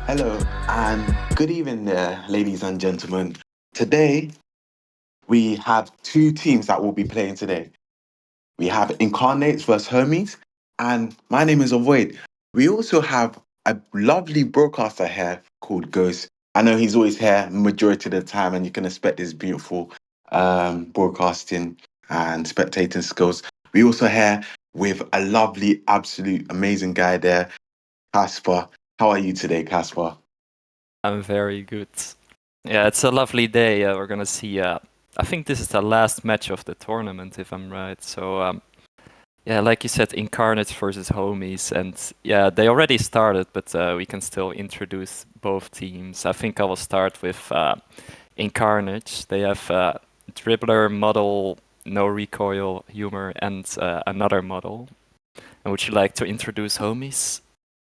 Hello and good evening there, ladies and gentlemen. Today we have two teams that will be playing today. We have Incarnates versus Hermes, and my name is Avoid. We also have a lovely broadcaster here called Ghost. I know he's always here majority of the time, and you can expect his beautiful broadcasting and spectating skills. We also here with a lovely, absolute, amazing guy there, Casper. How are you today, Casper? I'm very good. Yeah, it's a lovely day. We're gonna see. I think this is the last match of the tournament, if I'm right. So, yeah, like you said, Incarnates versus Homies, and yeah, they already started, but we can still introduce both teams. I think I will start with Incarnates. They have Dribbler, Model, No Recoil, Humor, and another model. And would you like to introduce Homies?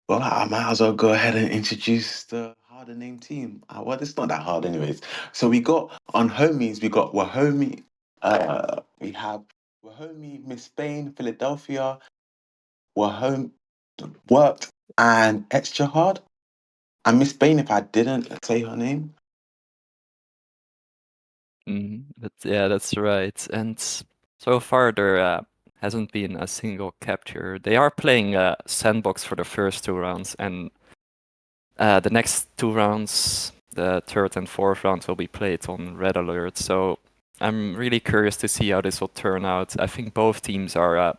Well, I might as well go ahead and introduce the harder name team. Well, it's not that hard, anyways. So we got on homies, we got Wahomie, we have Wahomie, Miss Spain, Philadelphia, Wahome worked and extra hard. And Miss Spain, if I didn't say her name. But yeah, that's right. And so far there hasn't been a single capture. They are playing sandbox for the first two rounds, and the next two rounds, the third and fourth round, will be played on red alert. So I'm really curious to see how this will turn out. I think both teams are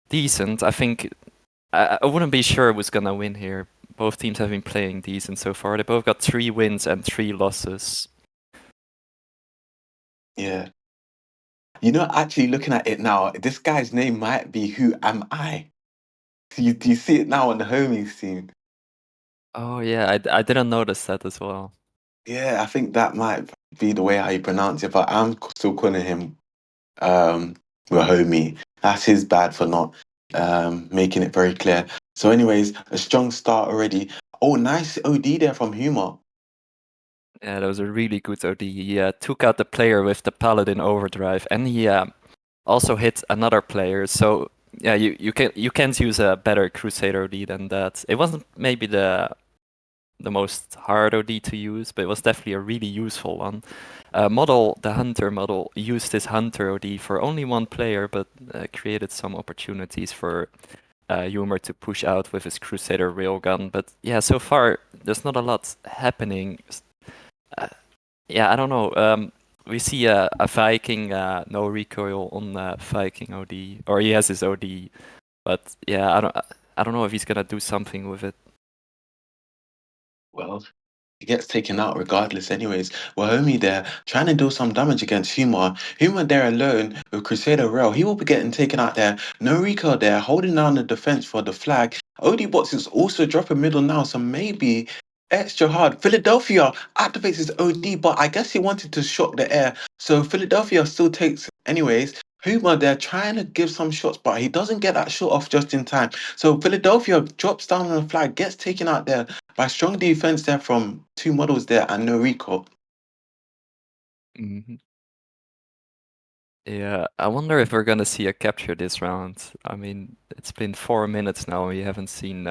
decent. I think I wouldn't be sure who's gonna win here. Both teams have been playing decent so far. They both got 3 wins and 3 losses. Yeah. You know, actually looking at it now, this guy's name might be Who Am I? Do you see it now on the homies team? Oh yeah, I didn't notice that as well. Yeah, I think that might be the way how you pronounce it, but I'm still calling him um Wahomie. That's his bad for not making it very clear. So anyways, a strong start already. Oh, nice OD there from Humor. Yeah, that was a really good OD. He took out the player with the Paladin overdrive, and he also hit another player. So yeah, you can't use a better Crusader OD than that. It wasn't maybe the most hard OD to use, but it was definitely a really useful one. The Hunter model, used his Hunter OD for only one player, but created some opportunities for Humor to push out with his Crusader railgun. But yeah, so far there's not a lot happening. Uh, yeah, I don't know. We see a Viking no recoil on Viking OD, or he has his OD, but yeah, I don't know if he's gonna do something with it. Well, he gets taken out regardless, anyways. Wahomie there trying to do some damage against Humor. Humor there alone with Crusader Rail. He will be getting taken out there. No Rico there holding down the defense for the flag. OD Box is also dropping middle now, so maybe extra hard. Philadelphia activates his OD, but I guess he wanted to shock the air. So Philadelphia still takes, anyways. Humor there trying to give some shots, but he doesn't get that shot off just in time. So Philadelphia drops down on the flag, gets taken out there by strong defense there from two models there and no recall. hmm Yeah, I wonder if we're gonna see a capture this round. I mean, it's been 4 minutes now. We haven't seen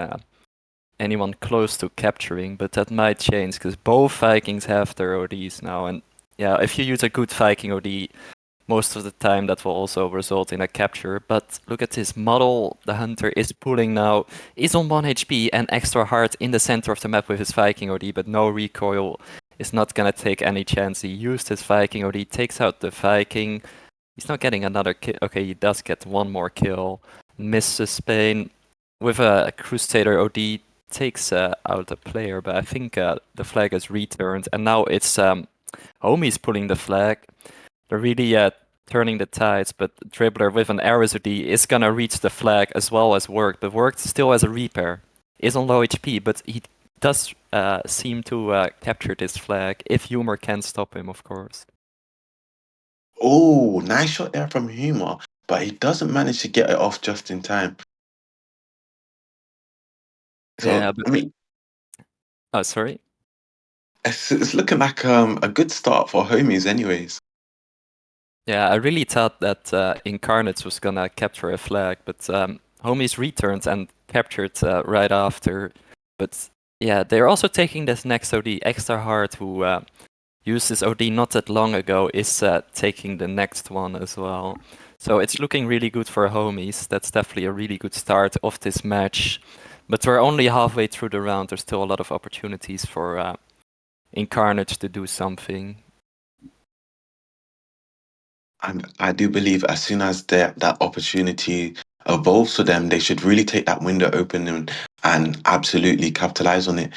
anyone close to capturing, but that might change because both Vikings have their ODs now. And yeah, if you use a good Viking OD, most of the time that will also result in a capture. But look at this model. The hunter is pulling now. He's on 1 HP and extra hard in the center of the map with his Viking OD, but no recoil. Is not gonna take any chance. He used his Viking OD, takes out the Viking. He's not getting another kill. Okay, he does get one more kill. Misses Spain with a Crusader OD, takes out a player, but I think the flag is returned, and now it's Homies pulling the flag. They're really turning the tides, but Dribbler with an Ares OD is gonna reach the flag as well as Work, but Work still has a repair. Is on low HP, but he does seem to capture this flag if Humor can stop him, of course. Oh, nice shot there from Humor, but he doesn't manage to get it off just in time. So, Yeah, but I mean, oh, sorry. it's looking like a good start for homies, anyways. Yeah, I really thought that Incarnates was gonna capture a flag, but Homies returned and captured right after. But Yeah, they're also taking this next OD. Extra Hard, who used this OD not that long ago, is taking the next one as well. So it's looking really good for Homies. That's definitely a really good start of this match. But we're only halfway through the round. There's still a lot of opportunities for INCARNATES to do something. And I do believe as soon as that opportunity evolves for them, they should really take that window open and absolutely capitalize on it.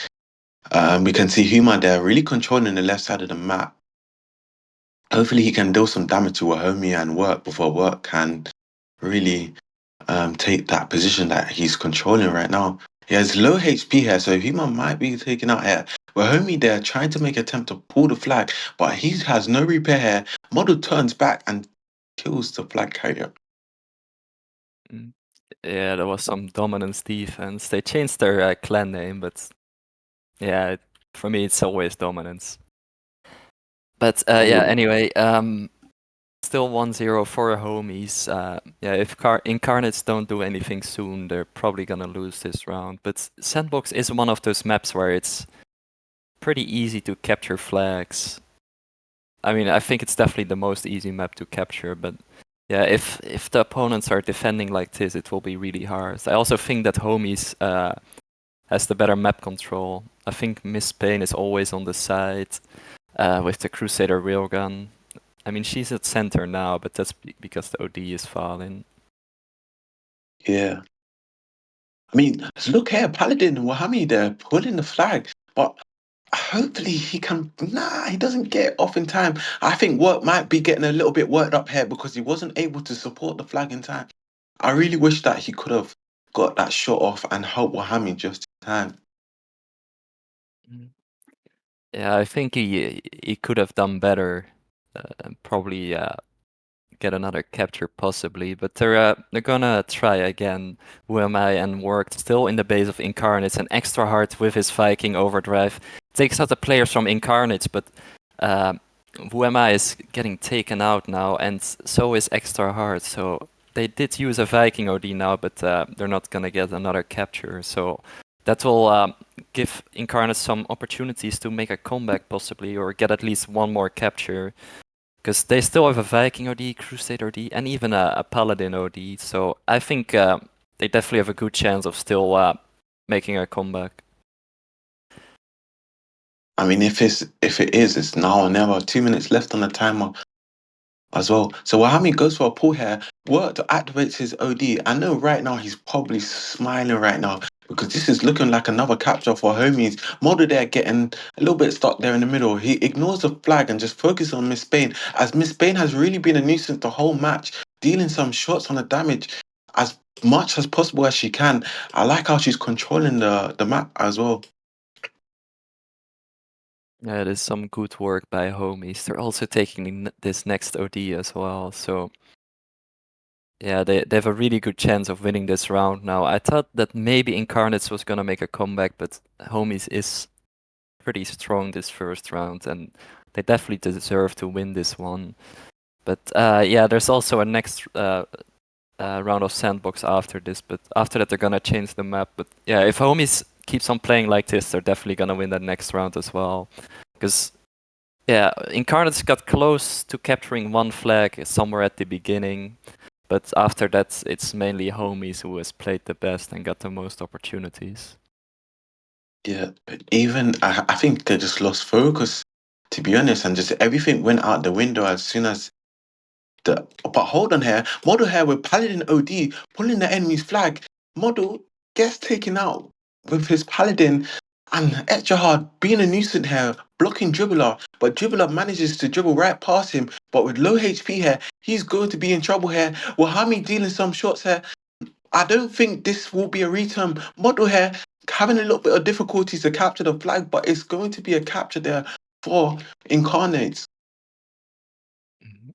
We can see Huma there really controlling the left side of the map. Hopefully, he can deal some damage to a homie and work before work can really take that position that he's controlling right now. He has low HP here, so Huma might be taken out here. But homie there trying to make attempt to pull the flag, but he has no repair here. Model turns back and kills the flag carrier. Mm. Yeah, there was some dominance defense. They changed their clan name, but yeah, for me it's always dominance. But yeah, anyway, still 1-0 for Homies. Yeah, if Incarnates don't do anything soon, they're probably gonna lose this round. But Sandbox is one of those maps where it's pretty easy to capture flags. I mean, I think it's definitely the most easy map to capture, but yeah, if the opponents are defending like this, it will be really hard. I also think that Homies has the better map control. I think Miss Payne is always on the side with the Crusader railgun. I mean, she's at center now, but that's because the OD is falling. Yeah. I mean, look here, Paladin and Wahami there pulling the flag, but hopefully he can. Nah, he doesn't get off in time. I think work might be getting a little bit worked up here because he wasn't able to support the flag in time. I really wish that he could have got that shot off and helped Wahami just in time. Mm. Yeah, I think he could have done better. Probably get another capture possibly, but they're gonna try again. Who am I? And worked still in the base of Incarnates and extra hard with his Viking overdrive. Takes out the players from Incarnates, but who am I is getting taken out now, and so is extra hard. So they did use a Viking OD now, but they're not gonna get another capture. So that will give Incarnates some opportunities to make a comeback possibly, or get at least one more capture. Because they still have a Viking OD, Crusade OD, and even a Paladin OD. So I think they definitely have a good chance of still making a comeback. I mean, if it is, it's now or never. 2 minutes left on the timer as well. So Wahami goes for a pull here, work to activate his OD. I know right now he's probably smiling right now because this is looking like another capture for homies. Model there getting a little bit stuck there in the middle. He ignores the flag and just focuses on Miss Spain, as Miss Spain has really been a nuisance the whole match, dealing some shots on the damage as much as possible as she can. I like how she's controlling the map as well. Yeah, there's some good work by Homies. They're also taking this next OD as well. So yeah, they have a really good chance of winning this round now. I thought that maybe Incarnates was gonna make a comeback, but Homies is pretty strong this first round, and they definitely deserve to win this one. But yeah, there's also a next round of Sandbox after this, but after that they're gonna change the map. But yeah, if Homies keeps on playing like this, they're definitely gonna win that next round as well. Because yeah, Incarnates got close to capturing one flag somewhere at the beginning, but after that it's mainly Homies who has played the best and got the most opportunities. Yeah, but even I think they just lost focus, to be honest, and just everything went out the window as soon as the. But hold on here, model here with Paladin OD pulling the enemy's flag. Model gets taken out with his Paladin, and Etchahard being a nuisance here, blocking Dribbler, but Dribbler manages to dribble right past him. But with low HP here, he's going to be in trouble here. Wahami dealing some shots here. I don't think this will be a return. Model here having a little bit of difficulties to capture the flag, but it's going to be a capture there for Incarnates.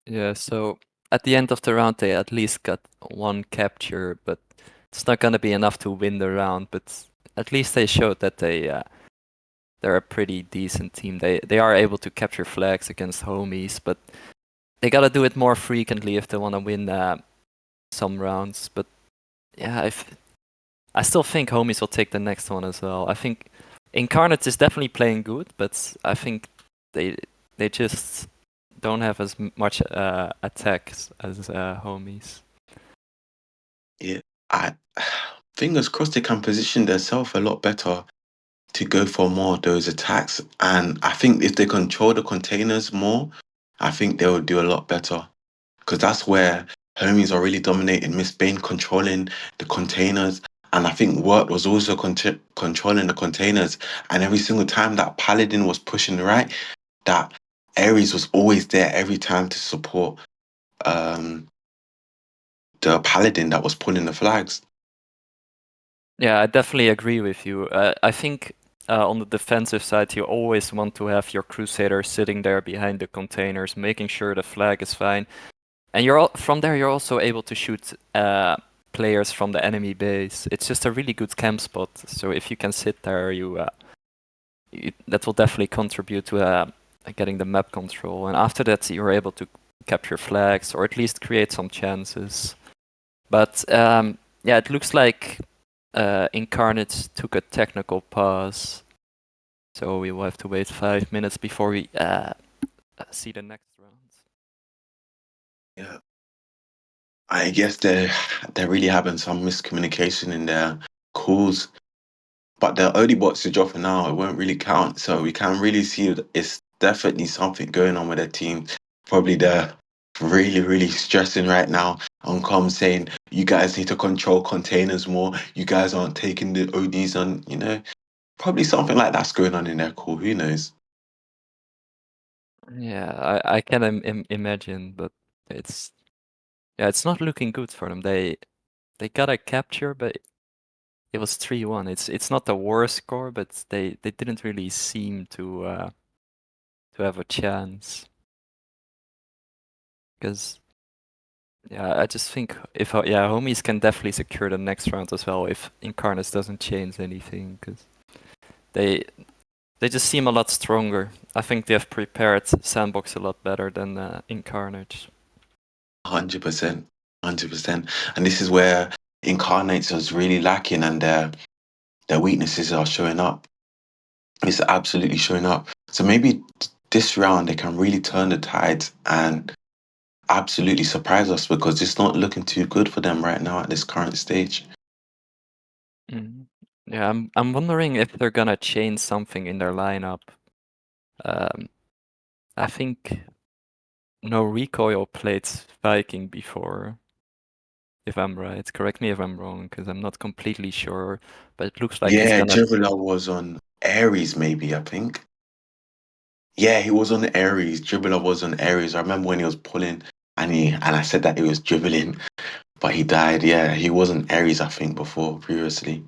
Yeah, so at the end of the round they at least got one capture, but it's not gonna be enough to win the round. But at least they showed that they're a pretty decent team. They are able to capture flags against Homies, but they gotta do it more frequently if they wanna win some rounds. But yeah, I still think Homies will take the next one as well. I think Incarnates is definitely playing good, but I think they they just don't have as much attacks as homies. Yeah, I fingers crossed they can position themselves a lot better to go for more of those attacks. And I think if they control the containers more, I think they will do a lot better. Because that's where homies are really dominating. Miss Bain controlling the containers. And I think Wort was also controlling the containers. And every single time that Paladin was pushing right, that Ares was always there every time to support um, the Paladin that was pulling the flags. Yeah, I definitely agree with you. I think on the defensive side, you always want to have your Crusader sitting there behind the containers, making sure the flag is fine. And from there, you're also able to shoot players from the enemy base. It's just a really good camp spot. So if you can sit there, that will definitely contribute to getting the map control. And after that, you're able to capture flags or at least create some chances. But yeah, it looks like Incarnates took a technical pause, so we will have to wait 5 minutes before we see the next round. Yeah. I guess they're really having some miscommunication in their calls. But the early bots are dropping now. It won't really count. So we can really see that it's definitely something going on with their team. Probably they're really, really stressing right now on comms saying, you guys need to control containers more. You guys aren't taking the ODs on, probably something like that's going on in their call. Who knows? Yeah, I can imagine, but it's yeah, it's not looking good for them. They got a capture, but it was 3-1. It's not the worst score, but they didn't really seem to have a chance. Because yeah, I just think if yeah, homies can definitely secure the next round as well if Incarnates doesn't change anything. Because they they just seem a lot stronger. I think they have prepared Sandbox a lot better than Incarnate. 100%. 100%. And this is where Incarnates was really lacking and their weaknesses are showing up. It's absolutely showing up. So maybe this round they can really turn the tides and absolutely surprise us because it's not looking too good for them right now at this current stage. Mm. Yeah, I'm wondering if they're gonna change something in their lineup. Um, I think no recoil played Viking before, if I'm right. Correct me if I'm wrong, because I'm not completely sure. But it looks like he's Yeah, gonna. Dribbler was on Aries, maybe, I think. Yeah, he was on Aries. Dribbler was on Aries. I remember when he was pulling and I said that he was dribbling, but he died. Yeah, he was on Aries, I think, before previously.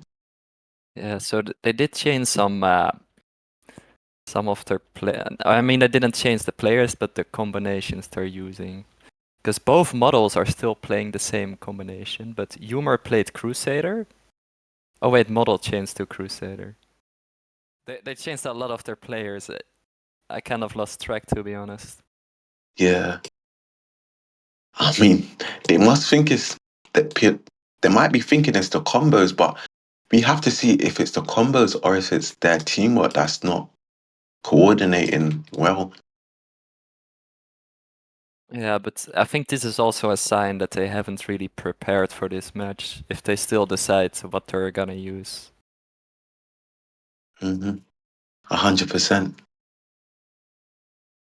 Yeah, so they did change some of their play. I mean, they didn't change the players, but the combinations they're using. Because both models are still playing the same combination, but Humor played Crusader. Oh wait, model changed to Crusader. They changed a lot of their players. I kind of lost track, to be honest. Yeah. I mean, they must think it's they might be thinking it's the combos, but we have to see if it's the combos or if it's their teamwork that's not coordinating well. Yeah, but I think this is also a sign that they haven't really prepared for this match, if they still decide what they're gonna use. 100%.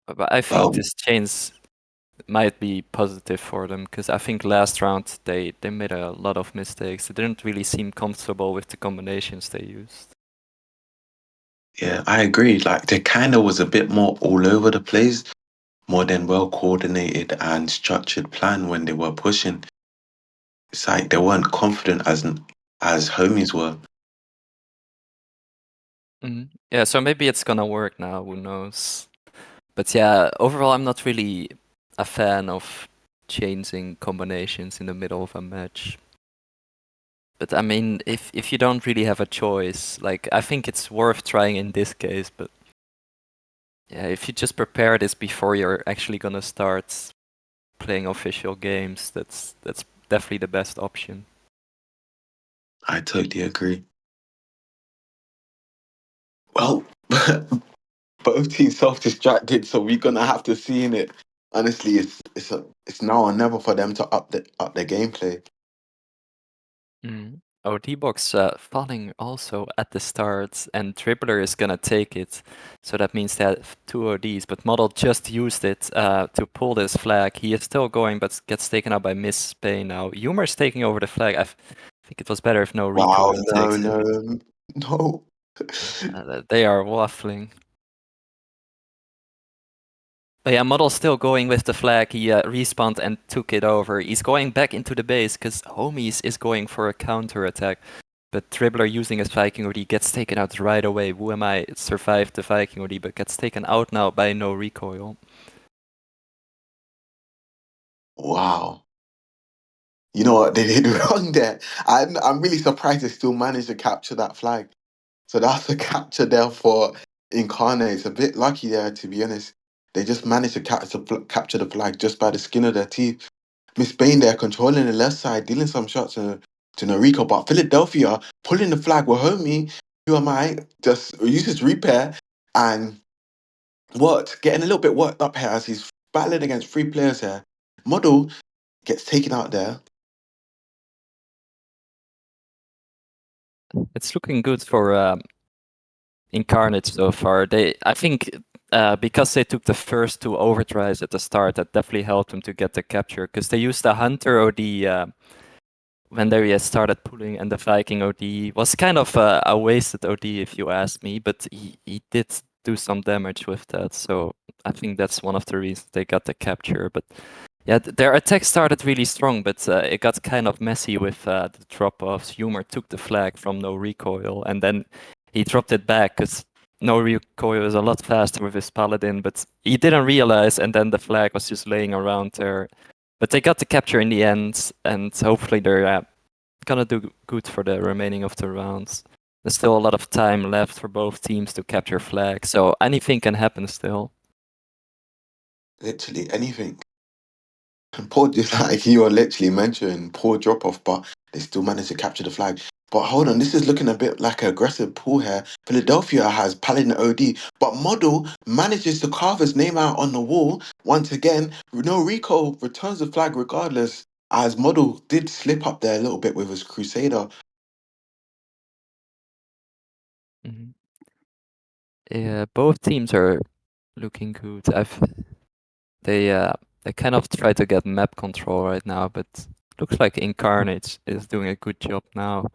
But I think Well, this change might be positive for them, because I think last round they made a lot of mistakes. They didn't really seem comfortable with the combinations they used. yeah, I agree. Like they kind of was a bit more all over the place, more than well coordinated and structured plan when they were pushing. It's like they weren't confident as homies were. Yeah, so maybe it's gonna work now, who knows? But yeah, overall, I'm not really a fan of changing combinations in the middle of a match. But I mean, if you don't really have a choice, like I think it's worth trying in this case. But yeah, if you just prepare this before you're actually gonna start playing official games, that's definitely the best option. I totally agree. Well, both teams self-distracted, so we're gonna have to see in it. Honestly, it's now or never for them to up their gameplay. Mm. Oh, D-Box falling also at the start, and Dribbler is gonna take it. So that means they have two ODs, but Model just used it to pull this flag. He is still going, but gets taken out by Miss Spain now. Humor's taking over the flag. Think it was better if no Wow, recoil no, takes it. no, no. They are waffling. But yeah, Model's still going with the flag. He respawned and took it over. He's going back into the base because Homies is going for a counter attack. But Dribbler using his Viking OD gets taken out right away. Who am I? Survived the Viking OD, but gets taken out now by no recoil. Wow. You know what they did wrong there? I'm really surprised they still managed to capture that flag. So that's a capture there for Incarnate. It's a bit lucky there, to be honest. They just managed to capture the flag just by the skin of their teeth. Miss Bain there controlling the left side, dealing some shots to Noriko, but Philadelphia pulling the flag with homie. Who am I? Just uses repair and what? Getting a little bit worked up here as he's battling against three players here. Model gets taken out there. It's looking good for Incarnates so far. I think, because they took the first two overdrives at the start, that definitely helped them to get the capture. Because they used the Hunter OD when they started pulling, and the Viking OD was kind of a wasted OD if you ask me, but he did do some damage with that, so I think that's one of the reasons they got the capture. But yeah, their attack started really strong, but it got kind of messy with the drop-offs. Humor took the flag from no recoil, and then he dropped it back because no recoil is a lot faster with his paladin, but he didn't realize, and then the flag was just laying around there. But they got the capture in the end, and hopefully they're gonna do good for the remaining of the rounds. There's still a lot of time left for both teams to capture flag, so anything can happen still. Literally anything. And poor, just like you are literally mentioning, poor drop off, but they still managed to capture the flag. But hold on, this is looking a bit like an aggressive pull here. Philadelphia has Paladin OD, but Model manages to carve his name out on the wall. Once again, no Rico returns the flag regardless, as Model did slip up there a little bit with his Crusader. Mhm. Yeah, both teams are looking good. They they kind of try to get map control right now, but looks like Incarnates is doing a good job now.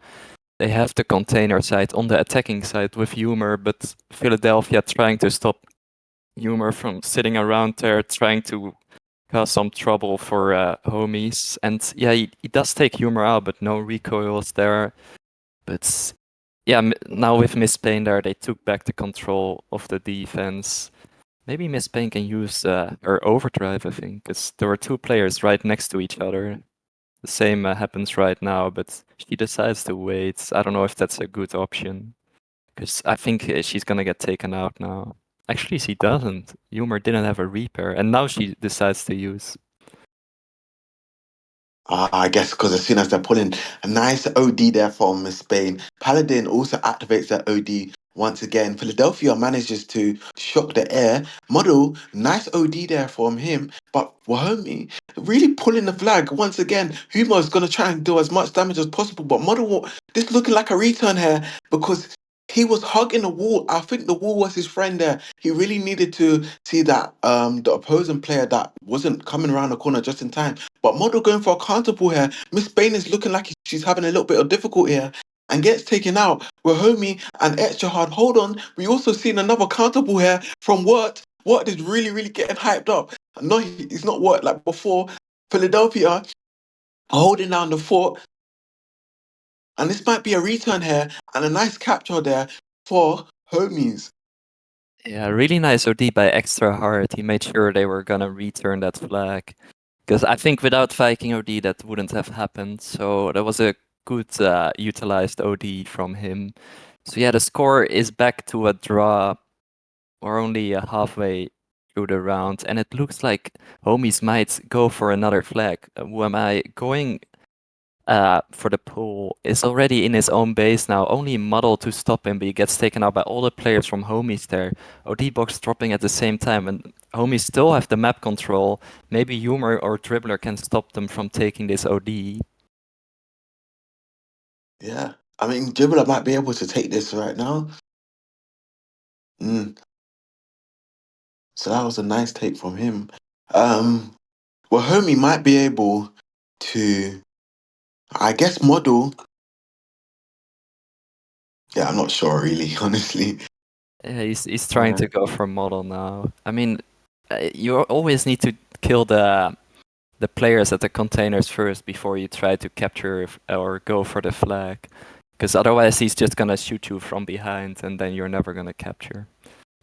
They have the container side on the attacking side with Humor, but Philadelphia trying to stop Humor from sitting around there, trying to cause some trouble for Homies. And yeah, he does take Humor out, but no recoils there. But yeah, now with Miss Payne there, they took back the control of the defense. Maybe Miss Payne can use her overdrive, I think, because there were two players right next to each other. The same happens right now, but she decides to wait. I don't know if that's a good option, because I think she's gonna get taken out now. Actually, she doesn't. Humor didn't have a repair, and now she decides to use. I guess because as soon as they're pulling a nice OD there from Miss Spain, Paladin also activates that OD once again. Philadelphia manages to shock the air. Model, nice OD there from him, but Wahomie really pulling the flag once again. Humo is going to try and do as much damage as possible, but Model, this looking like a return here because he was hugging the wall. I think the wall was his friend there. He really needed to see that the opposing player that wasn't coming around the corner just in time. But Model going for a counter pull here. Miss Bain is looking like she's having a little bit of difficulty here and gets taken out. We're homie and extra hard. Hold on. We also seen another counter pull here from What. What is really, really getting hyped up. No, it's not what like before. Philadelphia holding down the fort. And this might be a return here and a nice capture there for homies. Yeah, really nice OD by Extra Hard. He made sure they were gonna return that flag. Because I think without Viking OD that wouldn't have happened. So that was a good utilized OD from him. So yeah, the score is back to a draw. We're only halfway through the round, and it looks like Homies might go for another flag. Who am I going? for the pool is already in his own base now. Only Muddle to stop him, but he gets taken out by all the players from Homies there. OD box dropping at the same time, and Homies still have the map control. Maybe Humor or Dribbler can stop them from taking this OD. Yeah. I mean, Dribbler might be able to take this right now. Mm. So that was a nice take from him. Well, Homie might be able to, I guess, model. Yeah, I'm not sure really, honestly. Yeah, he's trying Yeah. to go for Model now. I mean, you always need to kill the players at the containers first before you try to capture or go for the flag. Because otherwise he's just gonna shoot you from behind and then you're never gonna capture.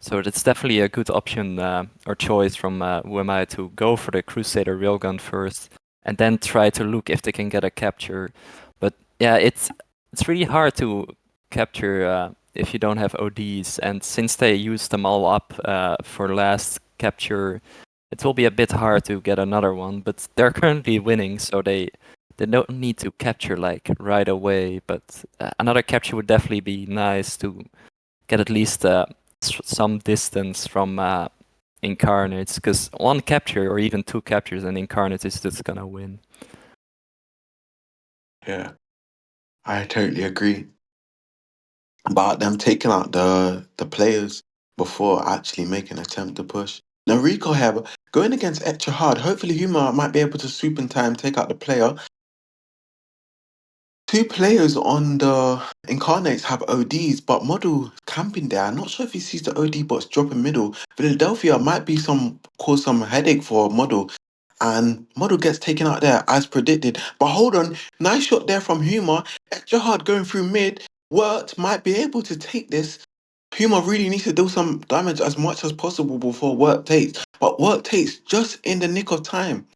So it's definitely a good option or choice from who am I to go for the Crusader railgun first and then try to look if they can get a capture. But yeah, it's really hard to capture if you don't have ODs, and since they used them all up for last capture, it will be a bit hard to get another one. But they're currently winning, so they don't need to capture like right away. But another capture would definitely be nice to get at least some distance from Incarnates, because one capture or even two captures and Incarnates is just gonna win. Yeah, I totally agree. About them taking out the players before actually making an attempt to push. Now Rico here, but going against extra hard. Hopefully Huma might be able to swoop in time, take out the player. Two players on the Incarnates have ODs, but Model camping there. I'm not sure if he sees the OD bots drop in middle. Philadelphia might be cause some headache for Model. And Model gets taken out there as predicted. But hold on, nice shot there from Huma. Extra hard going through mid. Worked might be able to take this. Puma really needs to do some damage as much as possible before Work takes. But Work takes just in the nick of time.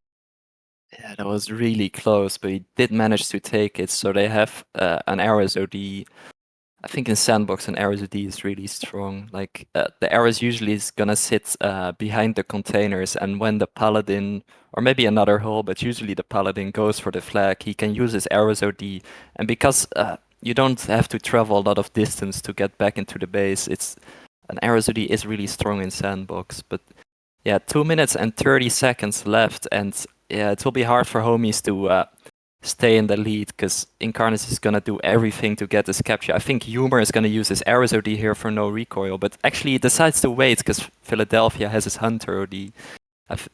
Yeah, that was really close, but he did manage to take it. So they have an Ares OD. I think in Sandbox an Ares OD is really strong. Like the Ares usually is gonna sit behind the containers, and when the Paladin or maybe another hull, but usually the Paladin goes for the flag, he can use his Ares OD. And because you don't have to travel a lot of distance to get back into the base, it's an Ares OD is really strong in Sandbox. But yeah, 2 minutes and 30 seconds left, and yeah, it will be hard for Homies to stay in the lead because Incarnates is gonna do everything to get this capture. I think Humor is gonna use his Ares OD here for no recoil, but actually he decides to wait because Philadelphia has his Hunter OD.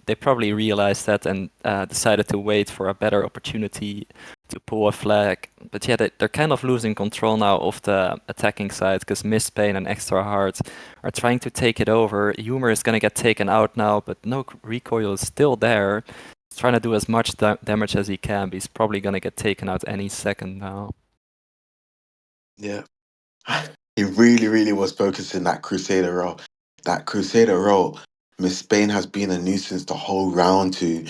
They probably realized that and decided to wait for a better opportunity to pull a flag. But yeah, they're kind of losing control now of the attacking side because Miss Pain and Extra Hard are trying to take it over. Humor is gonna get taken out now, but no recoil is still there. He's trying to do as much damage as he can, but he's probably gonna get taken out any second now. Yeah. He really, really was focusing that Crusader role. That Crusader role, Miss Spain has been a nuisance the whole round to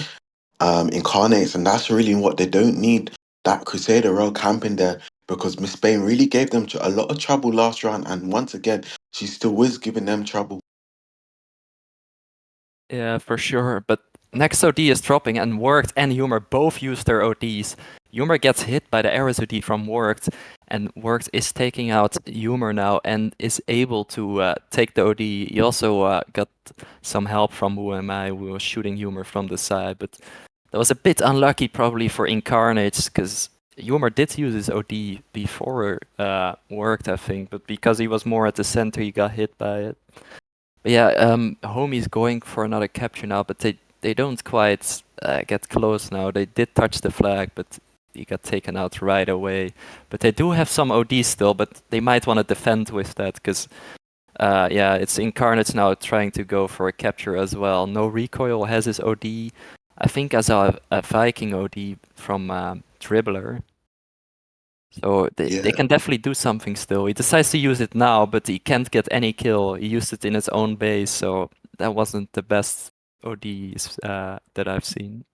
Incarnates, and that's really what they don't need. That Crusader role camping there because Miss Spain really gave them a lot of trouble last round, and once again, she still is giving them trouble. Yeah, for sure. But next OD is dropping, and Worked and Humor both use their ODs. Humor gets hit by the Ares OD from Worked, and Worked is taking out Humor now and is able to take the OD. He also got some help from Who Am I, who was shooting Humor from the side, but that was a bit unlucky probably for Incarnates, because Humor did use his OD before Worked, I think, but because he was more at the center, he got hit by it. But yeah, Homie's going for another capture now, but they don't quite get close now. They did touch the flag, but he got taken out right away. But they do have some OD still, but they might want to defend with that, because yeah, it's Incarnates now trying to go for a capture as well. No Recoil has his OD. I think as a Viking OD from Dribbler. So they Yeah. can definitely do something still. He decides to use it now, but he can't get any kill. He used it in his own base, so that wasn't the best ODs that I've seen.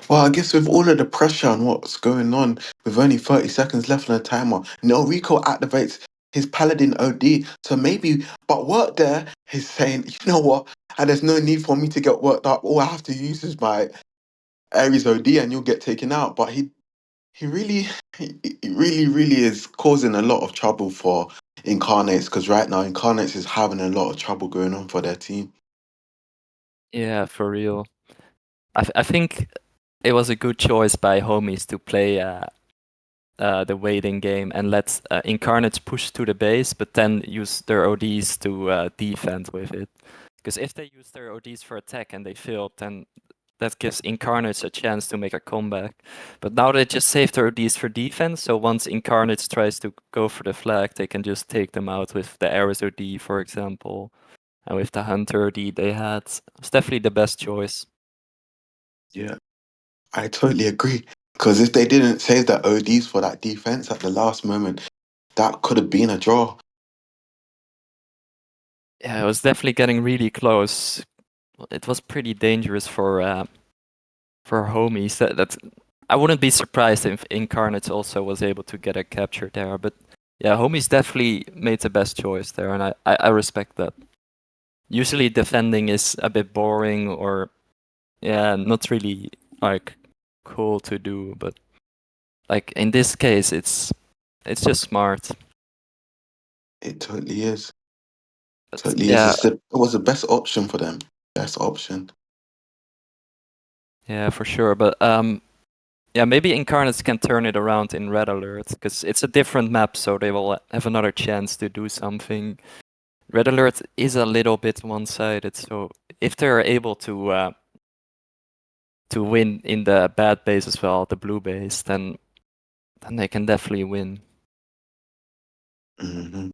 Well, I guess with all of the pressure and what's going on, with only 30 seconds left on the timer, no Rico activates his Paladin OD. So maybe, but Work there is saying, you know what? And there's no need for me to get worked up. All I have to use is my Aries OD and you'll get taken out. But he really, he really is causing a lot of trouble for Incarnates because right now Incarnates is having a lot of trouble going on for their team. Yeah, for real. I think it was a good choice by Homies to play the waiting game and let Incarnates push to the base, but then use their ODs to defend with it. Because if they use their ODs for attack and they fail, then that gives Incarnates a chance to make a comeback. But now they just save their ODs for defense, so once Incarnates tries to go for the flag, they can just take them out with the Ares OD, for example. And with the Hunter OD they had, it's definitely the best choice. Yeah, I totally agree. Because if they didn't save the ODs for that defense at the last moment, that could have been a draw. Yeah, it was definitely getting really close. It was pretty dangerous for Homies. That I wouldn't be surprised if Incarnates also was able to get a capture there. But yeah, Homies definitely made the best choice there, and I respect that. Usually defending is a bit boring or yeah, not really like cool to do, but like in this case it's just smart. It totally is. But Totally is. yeah, It was the best option for them. Best option. yeah, for sure. But yeah, maybe Incarnates can turn it around in Red Alert because it's a different map, so they will have another chance to do something. Red Alert is a little bit one-sided, so if they're able to win in the bad base as well, the blue base, then they can definitely win. Hmm.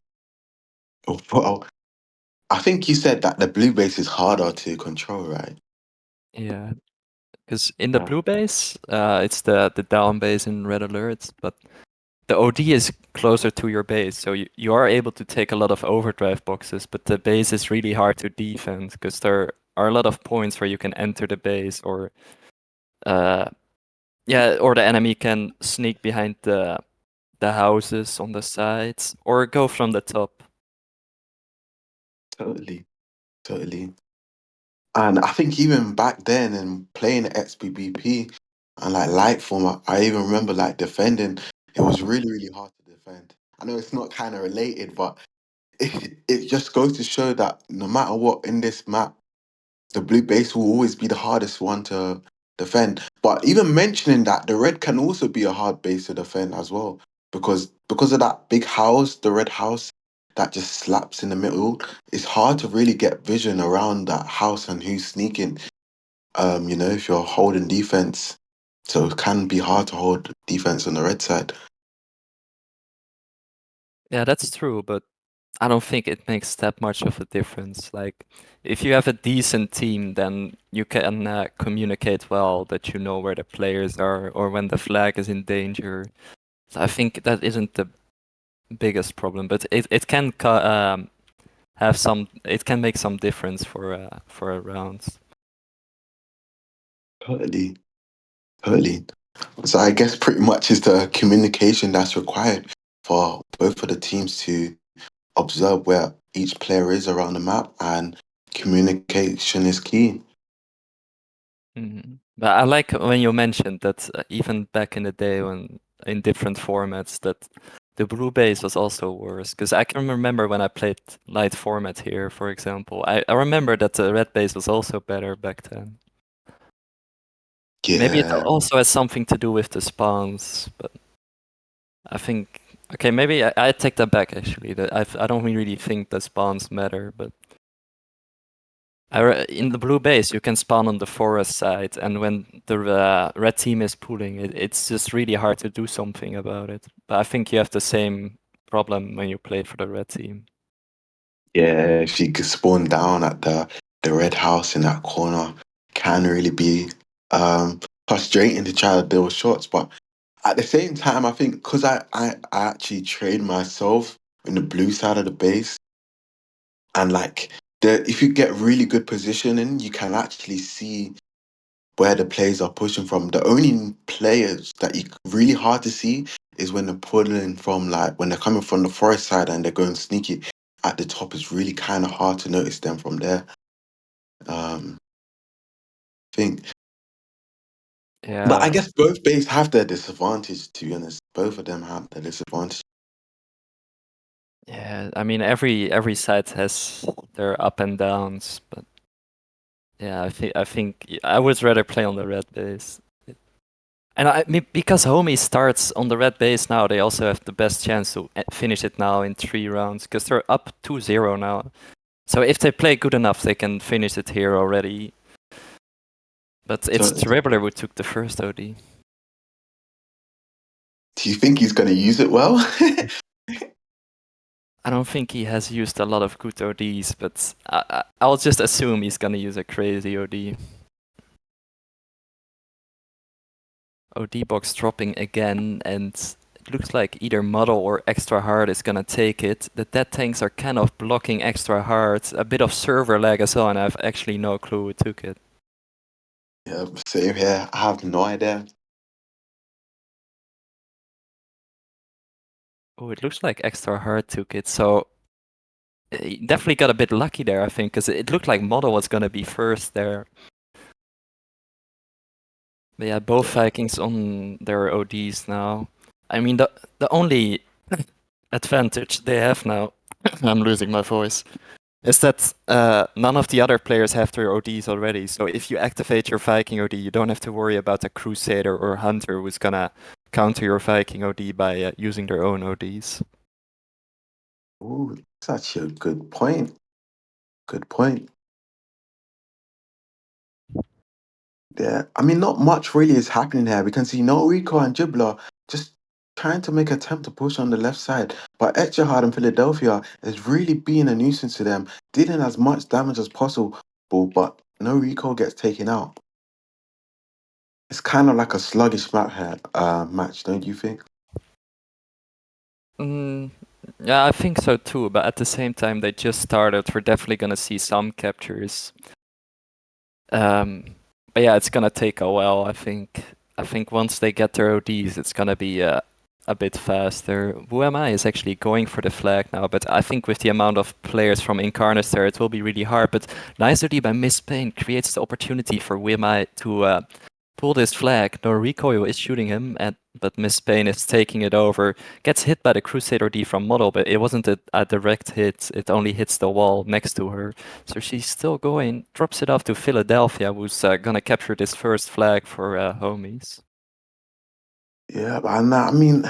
Well, I think you said that the blue base is harder to control, right? Yeah, because in the Yeah. blue base, it's the down base in Red Alert, but the OD is closer to your base, so you are able to take a lot of overdrive boxes, but the base is really hard to defend because there are a lot of points where you can enter the base or uh yeah, or the enemy can sneak behind the houses on the sides or go from the top. Totally. Totally. And I think even back then and playing XBBP and like light form, I even remember like defending. It was really hard to defend. I know it's not kind of related, but it just goes to show that no matter what in this map, the blue base will always be the hardest one to defend. But even mentioning that, the red can also be a hard base to defend as well. Because of that big house, the red house that just slaps in the middle, it's hard to really get vision around that house and who's sneaking. If you're holding defense. So it can be hard to hold defense on the red side. Yeah, that's true, but I don't think it makes that much of a difference. Like, if you have a decent team, then you can communicate well that you know where the players are or when the flag is in danger. So I think that isn't the biggest problem, but it can have some. It can make some difference for a round. Totally. Totally. So I guess pretty much is the communication that's required for both of the teams to observe where each player is around the map, and communication is key. But I like when you mentioned that even back in the day when in different formats that the blue base was also worse because I can remember when I played light format here, for example. I remember that the red base was also better back then. Maybe it Yeah, also has something to do with the spawns, but I think okay, maybe I take that back actually. That I don't really think the spawns matter, but in the blue base, you can spawn on the forest side, and when the red team is pulling, it's just really hard to do something about it. But I think you have the same problem when you play for the red team. yeah. If you could spawn down at the red house in that corner, can really be frustrating to try to deal with shots. But at the same time, I think because I actually train myself in the blue side of the base, and like if you get really good positioning, you can actually see where the players are pushing from. The only players that you really hard to see is when they're pulling from like when they're coming from the forest side and they're going sneaky at the top. It's really kind of hard to notice them from there. I think But I Yeah, guess both bays have their disadvantage, to be honest. Both of them have their disadvantage. yeah. I mean, every side has their up and downs, but yeah, I think I would rather play on the red base. And I mean, because Homie starts on the red base now, they also have the best chance to finish it now in 3 rounds, because they're up 2-0 now. So if they play good enough, they can finish it here already. But it's So, Dribbler who took the first OD. do you think he's going to use it well? I don't think he has used a lot of good ODs, but I'll just assume he's gonna use a crazy OD. OD box dropping again, and it looks like either Model or Extra Hard is gonna take it. The dead tanks are kind of blocking Extra Hard. A bit of server lag as well, and I have actually no clue who took it. Yeah, same here. I have no idea. Oh, it looks like Extra Hard took it, so he definitely got a bit lucky there, I think, because it looked like Model was gonna be first there. But yeah, both Yeah. Vikings on their ODs now. I mean, the only advantage they have now, I'm losing my voice, is that none of the other players have their ODs already. So if you activate your Viking OD, you don't have to worry about a Crusader or Hunter who's gonna counter your Viking OD by using their own ODs. Ooh, that's actually a good point. Good point. Yeah, I mean, not much really is happening here. We can see no Rico and Dribbler just trying to make an attempt to push on the left side. But Etihad and Philadelphia is really being a nuisance to them, dealing as much damage as possible, but no Rico gets taken out. It's kind of like a sluggish match, don't you think? Mm, yeah, I think so too. But at the same time, they just started. We're definitely gonna see some captures. Um, but yeah, it's gonna take a while. I think once they get their ODs, it's gonna be a bit faster. Who am I is actually going for the flag now, but I think with the amount of players from Incarnates there, it will be really hard. But nice OD by Miss Payne creates the opportunity for Wimai to pull this flag. No recoil is shooting him, but Miss Payne is taking it over. Gets hit by the Crusader D from Model, but it wasn't a direct hit. It only hits the wall next to her. So she's still going, drops it off to Philadelphia, who's gonna capture this first flag for Homies. Yeah, but I mean,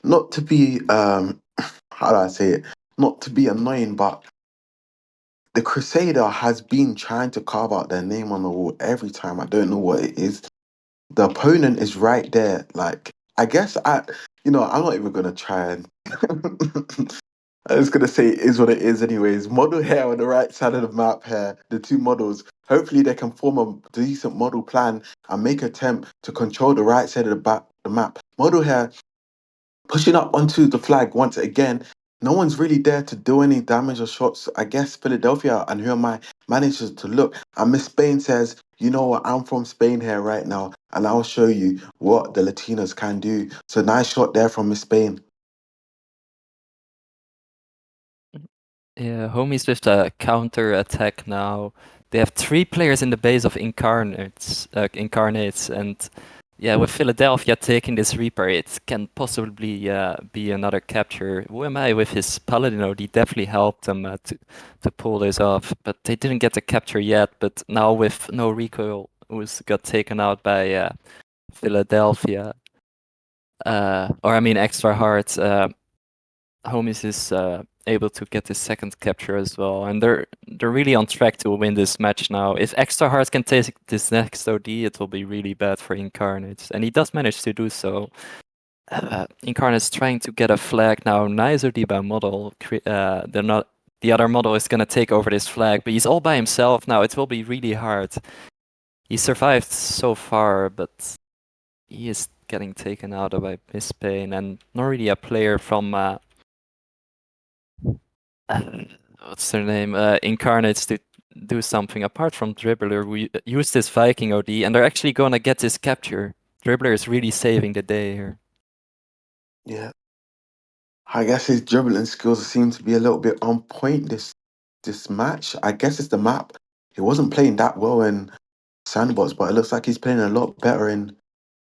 not to be how do I say it? Not to be annoying, but the Crusader has been trying to carve out their name on the wall every time. I don't know what it is. The opponent is right there. Like, I guess I'm not even gonna try and I'm just gonna say it is what it is anyways. Model here on the right side of the map here, the two models. Hopefully they can form a decent model plan and make attempt to control the right side of the map. Model here pushing up onto the flag once again. No one's really there to do any damage or shots. I guess Philadelphia and who am I manages to look. And Miss Spain says, you know what, I'm from Spain here right now, and I'll show you what the Latinos can do. So nice shot there from Miss Spain. Yeah, Homies with the counter attack now. They have 3 players in the base of Incarnates, and yeah, with Philadelphia taking this Reaper, it can possibly be another capture. Who am I with his Paladin OD definitely helped them to pull this off, but they didn't get the capture yet. But now with no recoil, who's got taken out by Philadelphia, or I mean extra hard. Homies is able to get his second capture as well, and they're really on track to win this match now. If Extra Hard can take this next OD, it will be really bad for Incarnates, and he does manage to do so. Incarnate's trying to get a flag now. Nice OD by Model. They're not. The other Model is gonna take over this flag, but he's all by himself now. It will be really hard. He survived so far, but he is getting taken out by Miss Pain, and not really a player from what's their name? Incarnates to do something apart from Dribbler. We use this Viking OD, and they're actually gonna get this capture. Dribbler is really saving the day here. Yeah. I guess his dribbling skills seem to be a little bit on point this match. I guess it's the map. He wasn't playing that well in Sandbox, but it looks like he's playing a lot better in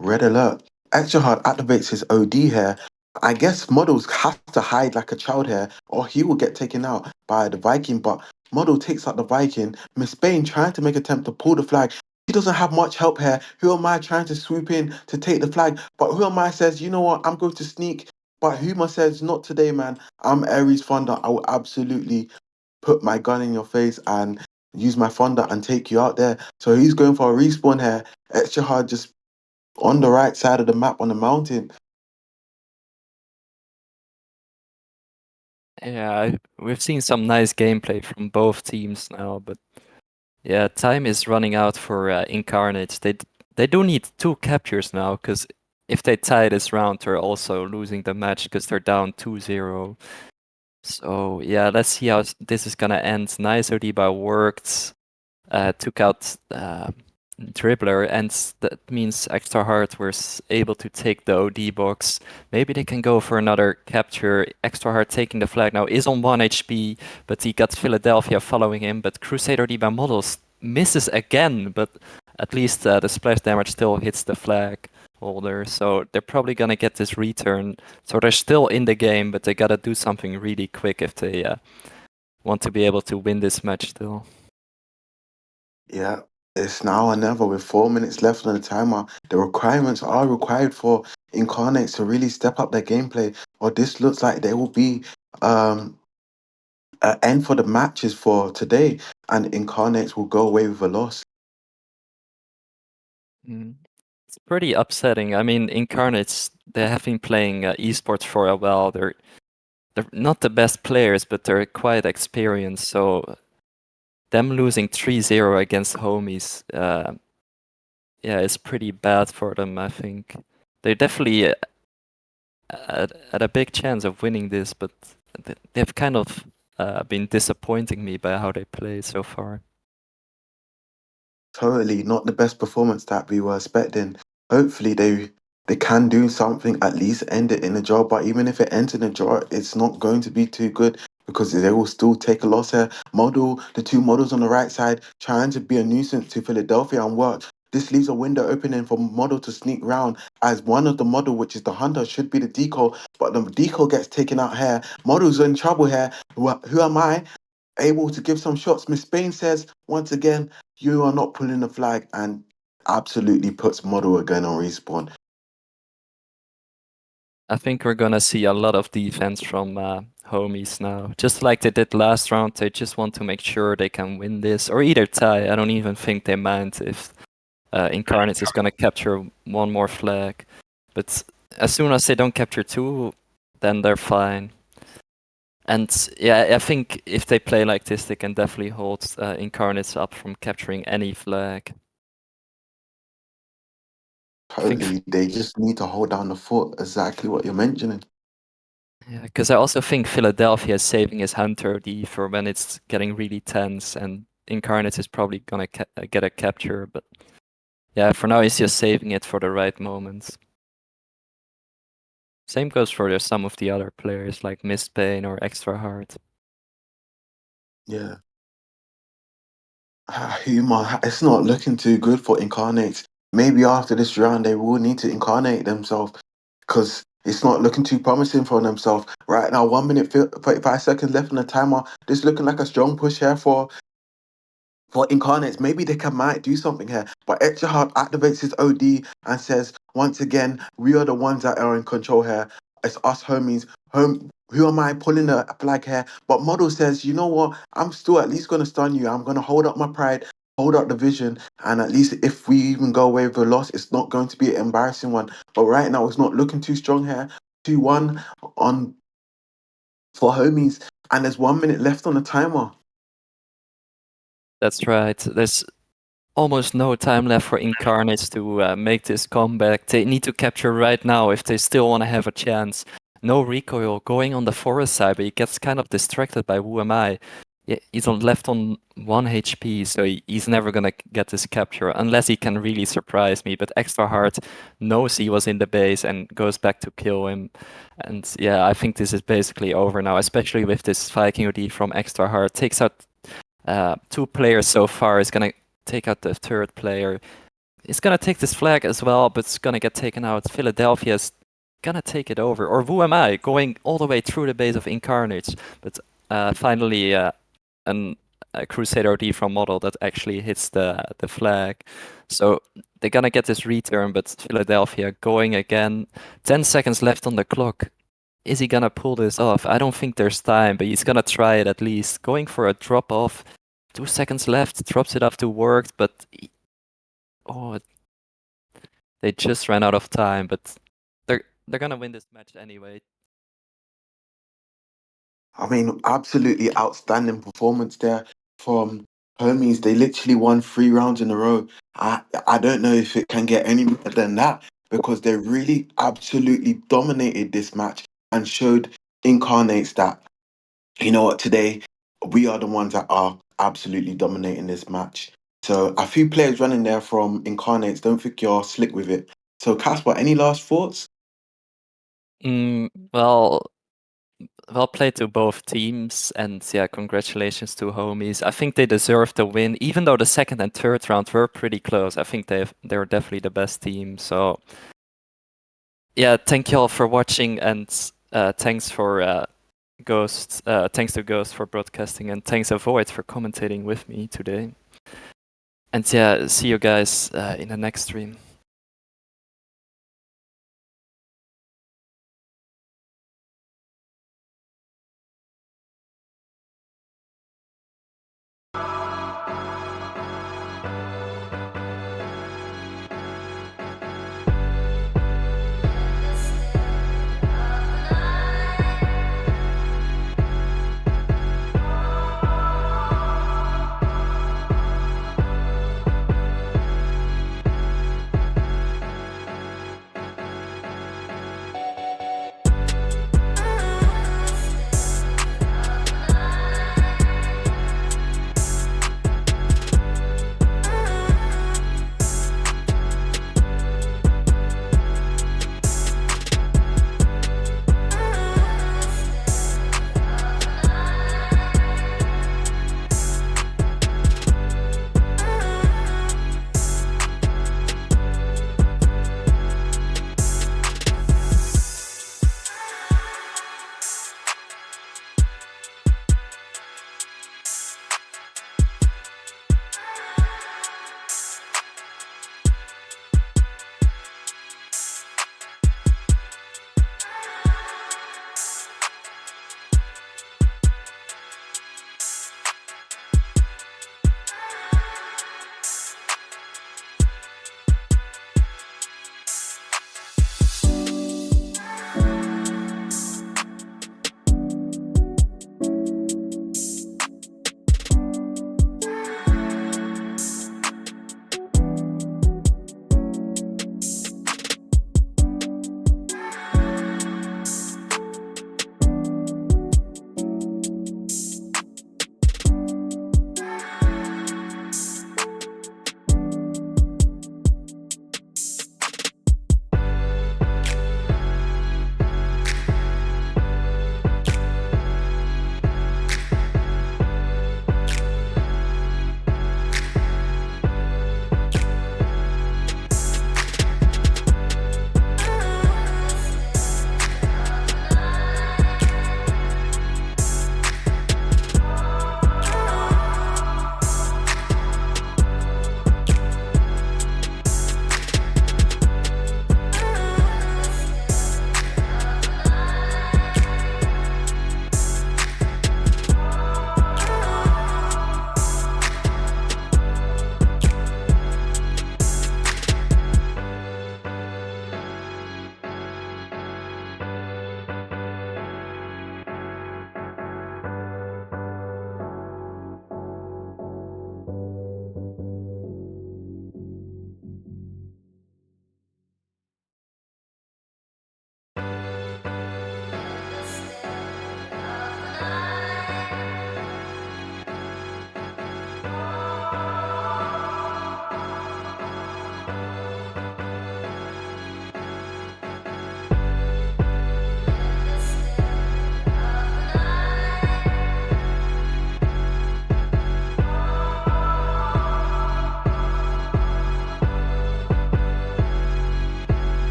Red alert. Extra hard activates his OD here. I guess models have to hide like a child here, or he will get taken out by the Viking. But model takes out the Viking. Miss Bain trying to make attempt to pull the flag. He doesn't have much help here. Who am I trying to swoop in to take the flag? But who am I says, you know what, I'm going to sneak. But Huma says, not today, man. I'm Aries Thunder. I will absolutely put my gun in your face and use my thunder and take you out there. So he's going for a respawn here. Extra hard just on the right side of the map on the mountain. Yeah, we've seen some nice gameplay from both teams now, but yeah, time is running out for Incarnates. They do need 2 captures now, because if they tie this round, they're also losing the match because they're down 2-0. So yeah, let's see how this is gonna end. Nice Odiba worked, took out Dribbler, and that means Extra Hard was able to take the OD box. Maybe they can go for another capture. Extra Hard taking the flag now is on 1 HP, but he got Philadelphia following him. But Crusader Odiba Models misses again, but at least the splash damage still hits the flag holder. So they're probably gonna get this return. So they're still in the game, but they gotta do something really quick if they want to be able to win this match still. Yeah, it's now or never with 4 minutes left on the timer. The requirements are required for Incarnates to really step up their gameplay, or this looks like there will be um an end for the matches for today, and Incarnates will go away with a loss. Mm. It's pretty upsetting. I mean, Incarnates, they have been playing esports for a while. They're not the best players, but they're quite experienced. So them losing 3-0 against homies, yeah, it's pretty bad for them, I think. They're definitely at a big chance of winning this, but they've kind of been disappointing me by how they play so far. Totally not the best performance that we were expecting. Hopefully they can do something, at least end it in a draw. But even if it ends in a draw, it's not going to be too good because they will still take a loss here. The two models on the right side, trying to be a nuisance to Philadelphia and work. This leaves a window opening for model to sneak round as one of the model, which is the hunter, should be the decoy, but the decoy gets taken out here. Model's in trouble here. Who am I? Able to give some shots. Miss Spain says, once again, you are not pulling the flag, and absolutely puts model again on respawn. I think we're gonna see a lot of defense from homies now. Just like they did last round, they just want to make sure they can win this, or either tie. I don't even think they mind if Incarnates is gonna capture one more flag. But as soon as they don't capture 2, then they're fine. And yeah, I think if they play like this, they can definitely hold Incarnates up from capturing any flag. I think Totally. They just need to hold down the fort, exactly what you're mentioning. Yeah, because I also think Philadelphia is saving his Hunter D for when it's getting really tense, and Incarnate is probably gonna get a capture, but yeah, for now he's just saving it for the right moments. Same goes for some of the other players like Miss Pain or Extra Hard. Yeah. Humor, it's not looking too good for Incarnates. Maybe after this round, they will need to incarnate themselves because it's not looking too promising for themselves. Right now, 1 minute, 35 seconds left on the timer. This looking like a strong push here for Incarnates. Maybe they might do something here. But Extra Hard activates his OD and says, once again, we are the ones that are in control here. It's us homies. Who am I pulling the flag here? But Model says, you know what? I'm still at least going to stun you. I'm going to hold up my pride, hold up the vision. And at least if we even go away with a loss, it's not going to be an embarrassing one. But right now, it's not looking too strong here. 2-1 on for homies. And there's 1 minute left on the timer. That's right. There's almost no time left for Incarnates to make this comeback. They need to capture right now if they still want to have a chance. No recoil going on the forest side, but he gets kind of distracted by who am I. Yeah, he's left on 1 HP, so he's never gonna get this capture unless he can really surprise me. But Extra Hard knows he was in the base and goes back to kill him. And yeah, I think this is basically over now, especially with this Viking OD from Extra Hard. Takes out 2 players so far, is gonna take out the third player. he's gonna take this flag as well, but it's gonna get taken out. Philadelphia's gonna take it over. Or who am I? Going all the way through the base of Incarnates. But finally, a Crusader OD from model that actually hits the flag. So they're gonna get this return, but Philadelphia going again. 10 seconds left on the clock. Is he gonna pull this off? I don't think there's time, but he's gonna try it at least. Going for a drop off. 2 seconds left, drops it off to work, but oh, they just ran out of time, but they're gonna win this match anyway. I mean, absolutely outstanding performance there from Hermes. They literally won 3 rounds in a row. I don't know if it can get any better than that because they really absolutely dominated this match and showed Incarnates that, you know what, today we are the ones that are absolutely dominating this match. So a few players running there from Incarnates, don't think you're slick with it. So Casper, any last thoughts? Well, well played to both teams, and yeah, congratulations to Homies. I think they deserve the win, even though the second and third round were pretty close. I think they're definitely the best team. So yeah, thank you all for watching, and thanks for Ghost. Thanks to Ghost for broadcasting, and thanks Avoid for commentating with me today. And yeah, see you guys in the next stream.